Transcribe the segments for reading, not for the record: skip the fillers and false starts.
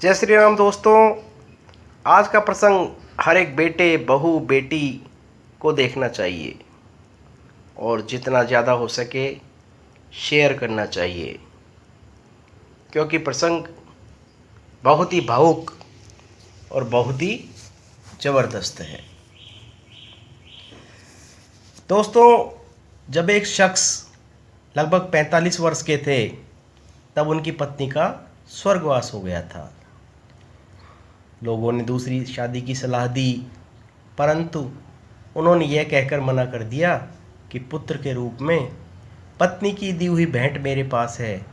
जय श्री राम दोस्तों। आज का प्रसंग हर एक बेटे, बहू, बेटी को देखना चाहिए और जितना ज़्यादा हो सके शेयर करना चाहिए, क्योंकि प्रसंग बहुत ही भावुक और बहुत ही ज़बरदस्त है। दोस्तों, जब एक शख्स लगभग 45 वर्ष के थे तब उनकी पत्नी का स्वर्गवास हो गया था। लोगों ने दूसरी शादी की सलाह दी, परंतु उन्होंने यह कहकर मना कर दिया कि पुत्र के रूप में पत्नी की दी हुई भेंट मेरे पास है,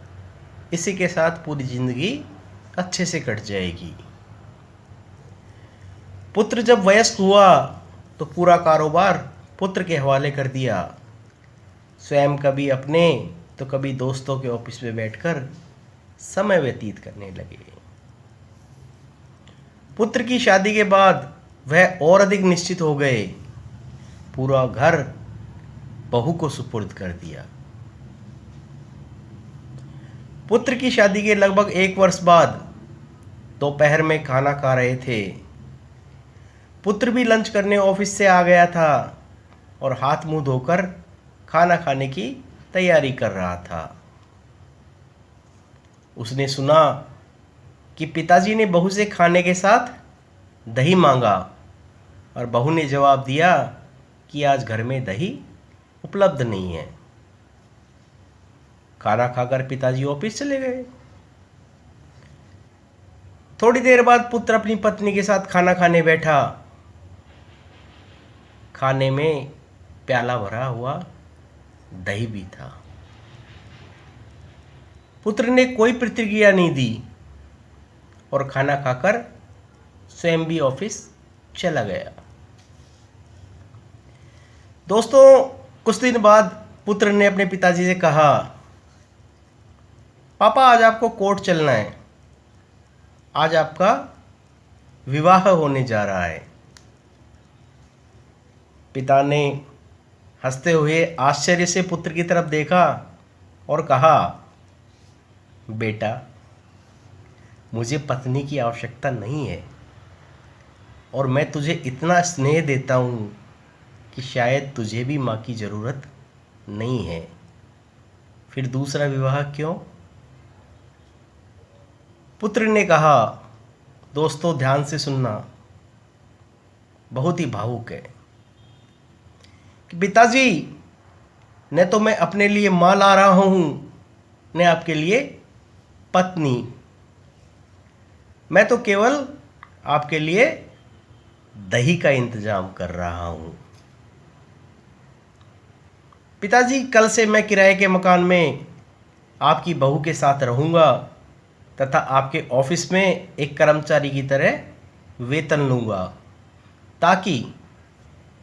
इसी के साथ पूरी जिंदगी अच्छे से कट जाएगी। पुत्र जब वयस्क हुआ तो पूरा कारोबार पुत्र के हवाले कर दिया। स्वयं कभी अपने तो कभी दोस्तों के ऑफिस में बैठकर समय व्यतीत करने लगे। पुत्र की शादी के बाद वह और अधिक निश्चित हो गए। पूरा घर बहू को सुपुर्द कर दिया। पुत्र की शादी के लगभग 1 वर्ष बाद दोपहर में खाना खा रहे थे। पुत्र भी लंच करने ऑफिस से आ गया था और हाथ मुंह धोकर खाना खाने की तैयारी कर रहा था। उसने सुना कि पिताजी ने बहू से खाने के साथ दही मांगा और बहू ने जवाब दिया कि आज घर में दही उपलब्ध नहीं है। खाना खाकर पिताजी ऑफिस चले गए। थोड़ी देर बाद पुत्र अपनी पत्नी के साथ खाना खाने बैठा। खाने में प्याला भरा हुआ दही भी था। पुत्र ने कोई प्रतिक्रिया नहीं दी और खाना खाकर स्वयं भी ऑफिस चला गया। दोस्तों, कुछ दिन बाद पुत्र ने अपने पिताजी से कहा, पापा आज आपको कोर्ट चलना है, आज आपका विवाह होने जा रहा है। पिता ने हंसते हुए आश्चर्य से पुत्र की तरफ देखा और कहा, बेटा, मुझे पत्नी की आवश्यकता नहीं है और मैं तुझे इतना स्नेह देता हूँ कि शायद तुझे भी माँ की ज़रूरत नहीं है, फिर दूसरा विवाह क्यों? पुत्र ने कहा, दोस्तों ध्यान से सुनना, बहुत ही भावुक है कि पिताजी, न तो मैं अपने लिए माँ ला रहा हूँ न आपके लिए पत्नी, मैं तो केवल आपके लिए दही का इंतजाम कर रहा हूँ। पिताजी, कल से मैं किराए के मकान में आपकी बहू के साथ रहूँगा तथा आपके ऑफिस में एक कर्मचारी की तरह वेतन लूँगा, ताकि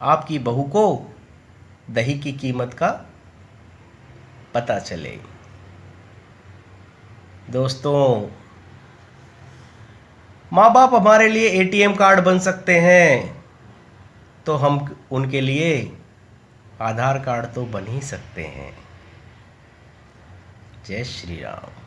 आपकी बहू को दही की कीमत का पता चले। दोस्तों, माँ बाप हमारे लिए एटीएम कार्ड बन सकते हैं, तो हम उनके लिए आधार कार्ड तो बन ही सकते हैं। जय श्री राम।